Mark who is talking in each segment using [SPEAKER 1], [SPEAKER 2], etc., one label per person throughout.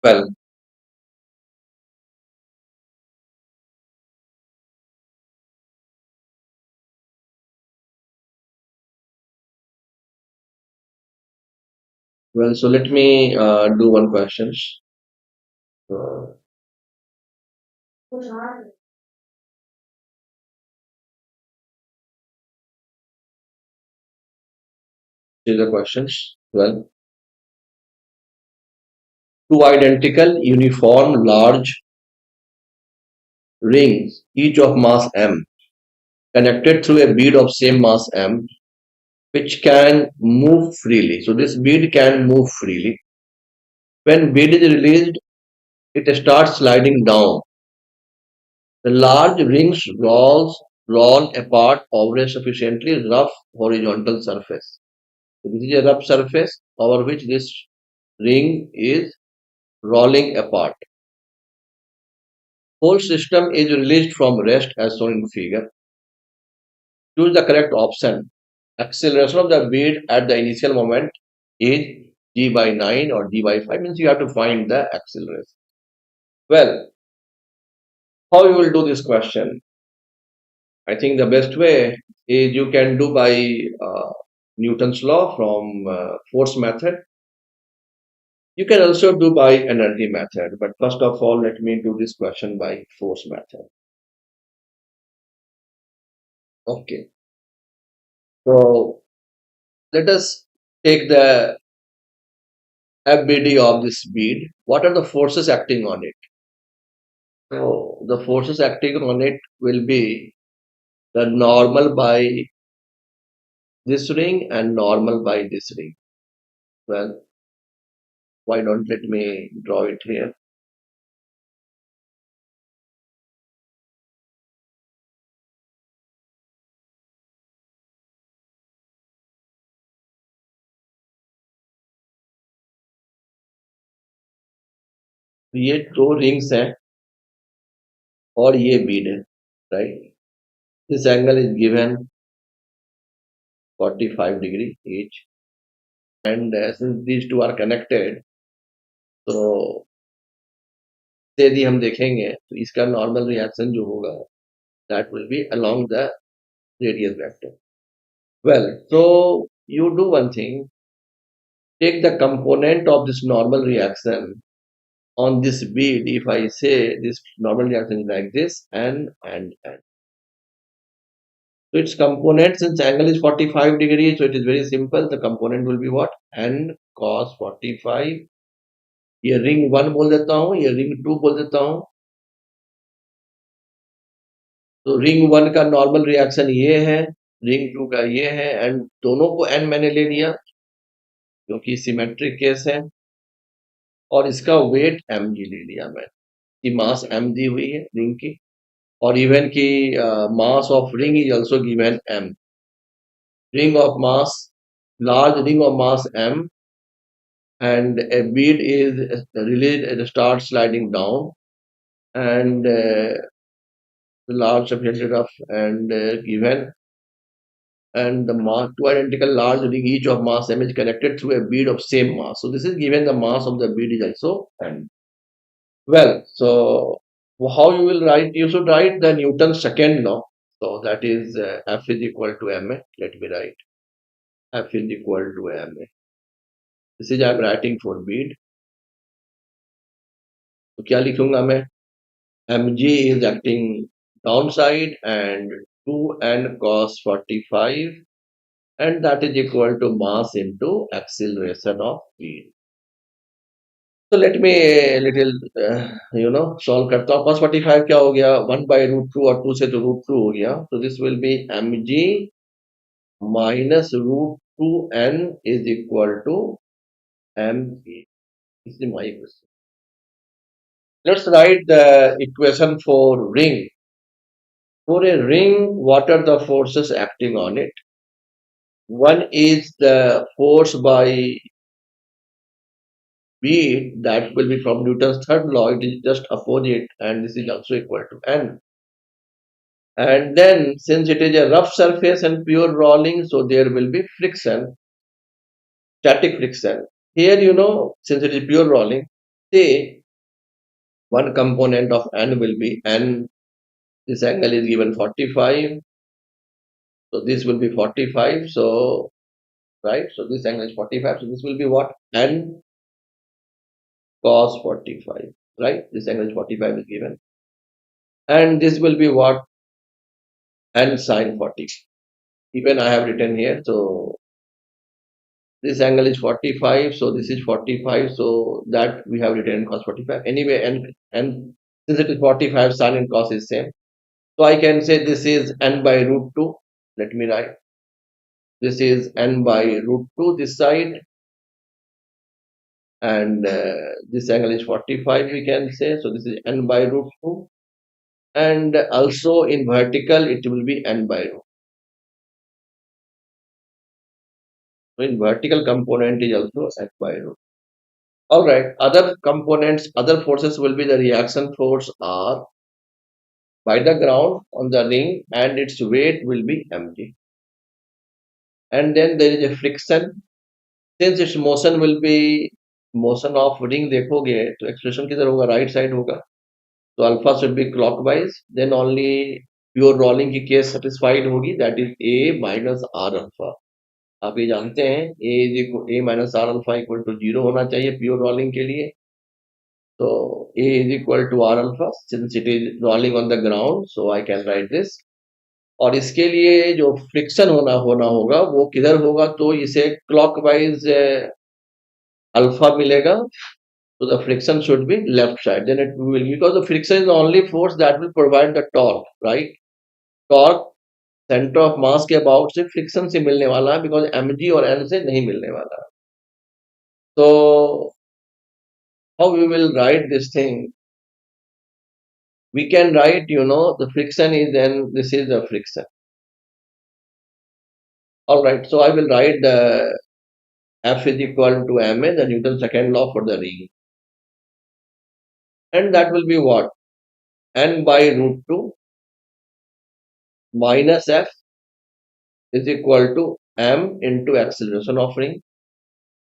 [SPEAKER 1] Well, so let me do one questions. Uh, See the questions. Well, two identical, uniform, large rings, each of mass m, connected through a bead of same mass m, which can move freely. So this bead can move freely. When bead is released, it starts sliding down. The large rings roll apart over a sufficiently rough horizontal surface. So this is a rough surface over which this ring is rolling apart. Whole system is released from rest as shown in figure. Choose the correct option. Acceleration of the bead at the initial moment is g by 9 or d by 5, means you have to find the acceleration. Well, how you will do this question? I think the best way is you can do by Newton's law from force method. You can also do by energy method, but first of all, let me do this question by force method. Okay, so let us take the FBD of this bead. What are the forces acting on it? So the forces acting on it will be the normal by this ring and normal by this ring. Well, why don't let me draw it here. ये दो rings हैं और ये बीड है, right? This angle is given 45 degree each, and since these two are connected, तो यदि हम देखेंगे तो इसका नॉर्मल रिएक्शन जो होगा that will be along the radius vector. Well, so you do one thing, take the component of this normal reaction on this bead. If I say this normal reaction is like this, and. So its component, since angle is 45 degrees, so it is very simple. The component will be what? N cos 45. ये ring one बोल देता हूँ, ये ring to बोल देता हूँ. तो ring one का नॉर्मल रिएक्शन ये है, रिंग टू का ये है, एंड दोनों को एन मैंने ले लिया क्योंकि सिमेट्रिक केस है, और इसका वेट एम जी ले लिया मैं, की मास एम दी हुई है रिंग की, और इवन की mass of ring is also given M. Ring of mass, large ring of mass M, and a bead is released and starts sliding down, and the large sufficiently rough and given, and the mass, two identical large ring each of mass m is connected through a bead of same mass. So this is given, the mass of the bead is also m. Well, so how you will write? You should write the Newton's second law. So that is F is equal to ma. Let me write F is equal to ma. This is I am writing for bead. तो क्या लिखूंगा मैं? mg is acting downside and 2n cos 45, and that is equal to mass into acceleration of bead. So let me little solve करता हूँ. cos 45 क्या हो गया? 1 by root 2, और 2 से तो root 2 हो गया. So this will be mg minus root 2n is equal to ma. This is my equation. Let's write the equation for ring. For a ring, what are the forces acting on it? One is the force by bead, that will be from Newton's third law. It is just opposite, and this is also equal to n. And then, since it is a rough surface and pure rolling, so there will be friction, static friction. Here, since it is pure rolling, say one component of n will be n. This angle is given 45. So this will be 45. So right. So this angle is 45. So this will be what? N cos 45. Right. This angle is 45 is given. And this will be what? N sin 40. Even I have written here. So this angle is 45. So this is 45. So that we have written cos 45. Anyway, and since it is 45, sin and cos is same. So I can say this is n by root 2. Let me write. This is n by root 2 this side. And this angle is 45, we can say. So this is n by root 2. And also in vertical, it will be n by root. So in vertical component is also n by root. All right. Other components, other forces will be the reaction force R by the ground on the ring, and its weight will be mg. And then there is a friction. Since its motion will be motion of ring, देखोगे तो expression किधर होगा? Right side होगा. तो alpha should be clockwise. Then only pure rolling की case satisfied होगी. That is a minus r alpha. आप ये जानते हैं a minus r alpha equal to 0 होना चाहिए प्योर रोलिंग के लिए. तो A is equal to R alpha since it is rolling on the ground, so I can write this. और इसके लिए जो फ्रिक्शन होना होगा वो किधर होगा? तो इसे क्लॉकवाइज अल्फा मिलेगा. So the friction should be left side. Then it will, because the friction is the only force that will provide the torque, right? Torque center of mass के about से friction से मिलने वाला है, because mg और n से नहीं मिलने वाला. So how we will write this thing? We can write, the friction is, then this is the friction. All right. So I will write the F is equal to ma, the Newton's second law for the ring. And that will be what? N by root 2 minus F is equal to m into acceleration of ring.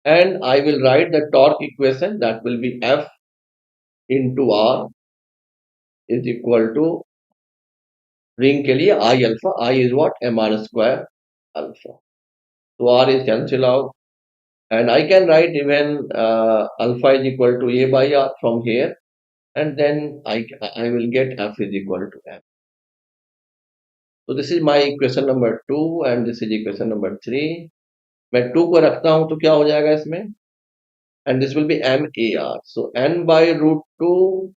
[SPEAKER 1] And I will write the torque equation, that will be F into R is equal to ring के लिए I alpha. I is what? mr square alpha. So R is cancel out. And I can write even alpha is equal to A by R from here. And then I will get F is equal to M. So this is my equation number 2 and this is equation number 3. मैं 2 को रखता हूं तो क्या हो जाएगा इसमें? And this will be MAR. So N by root 2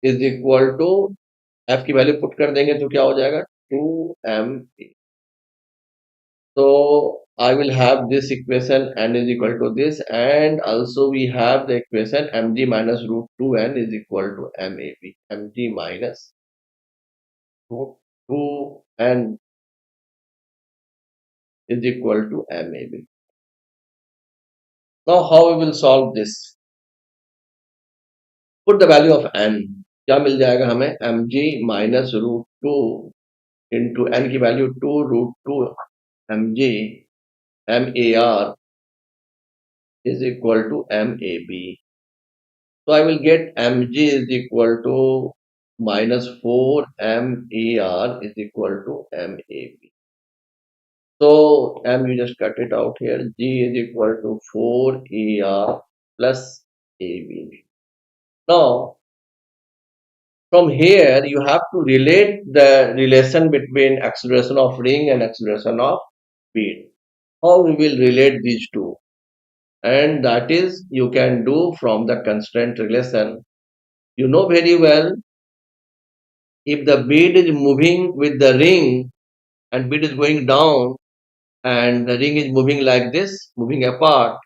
[SPEAKER 1] is equal to F की वैल्यू पुट कर देंगे तो क्या हो जाएगा? 2MA. So I will have this equation n is equal to this, and also we have the equation mg minus root 2n is equal to MAB. mg minus root 2n is equal to MAB. Now how we will solve this? Put the value of n. क्या मिल जाएगा हमें? mg minus root 2 into n की value 2 root 2 mg MAR is equal to MAB. So I will get mg is equal to minus 4 MAR is equal to MAB. So m, you just cut it out here. G is equal to 4 AR plus AB. Now from here you have to relate the relation between acceleration of ring and acceleration of speed. How we will relate these two? And that is, you can do from the constraint relation. You know very well, if the bead is moving with the ring and bead is going down and the ring is moving like this, moving apart,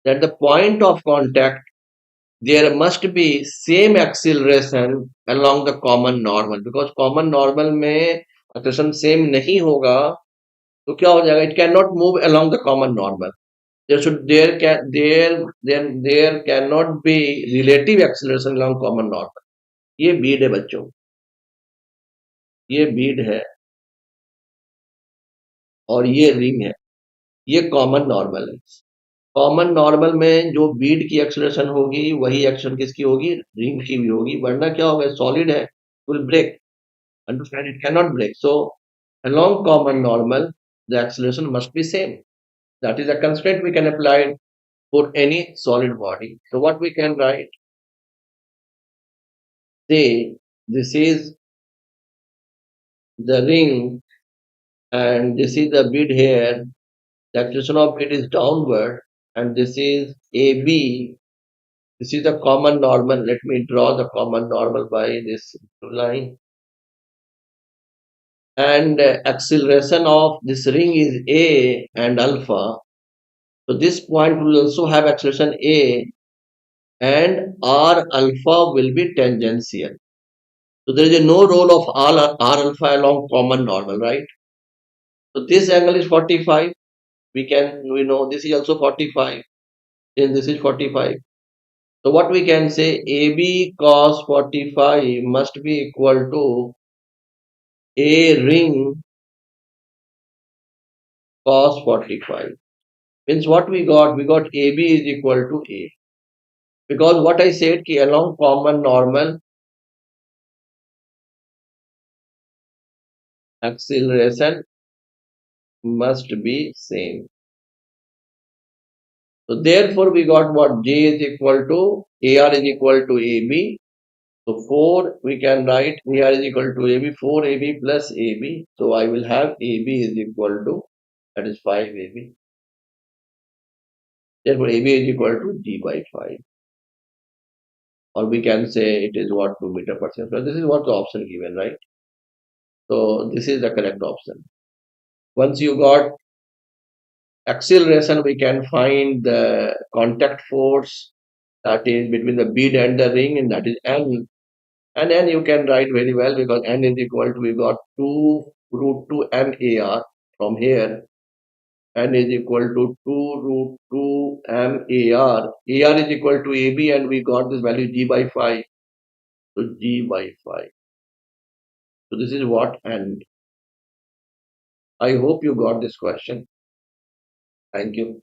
[SPEAKER 1] at the point of contact there must be same acceleration along the common normal, because common normal में acceleration same नहीं होगा तो क्या हो जाएगा? It cannot move along the common normal. There cannot be relative acceleration along common normal. ये बीड है बच्चों, ये बीड है और ये रिंग है, ये कॉमन नॉर्मल है. कॉमन नॉर्मल में जो बीड की एक्सेलरेशन होगी वही एक्शन किसकी होगी, रिंग की भी होगी, वरना क्या होगा, सॉलिड है, will break, understand it cannot break. So along common normal the acceleration must be same. That is a constraint we can apply for any solid body. So what we can write, say this is the ring and this is the bid here, the acceleration of bid is downward, and this is AB. This is the common normal. Let me draw the common normal by this line. And acceleration of this ring is A and alpha. So this point will also have acceleration A, and R alpha will be tangential. So there is a no role of R alpha along common normal, right? So this angle is 45. We know this is also 45. Then this is 45. So what we can say, AB cos 45 must be equal to A ring cos 45. Means what we got? We got AB is equal to A. Because what I said ki along common normal acceleration must be same. So therefore we got what, J is equal to AR is equal to AB. So 4 we can write AR is equal to AB, 4AB plus AB. So I will have AB is equal to, that is 5AB. Therefore AB is equal to G by 5. Or we can say it is what, 2 meter per second. So this is what the option given, right? So this is the correct option. Once you got acceleration, we can find the contact force that is between the bead and the ring, and that is N. And N you can write very well because N is equal to, we got 2 root 2 MAR from here. N is equal to 2 root 2 MAR. AR is equal to AB, and we got this value G by 5. So G by 5. So this is what N. I hope you got this question. Thank you.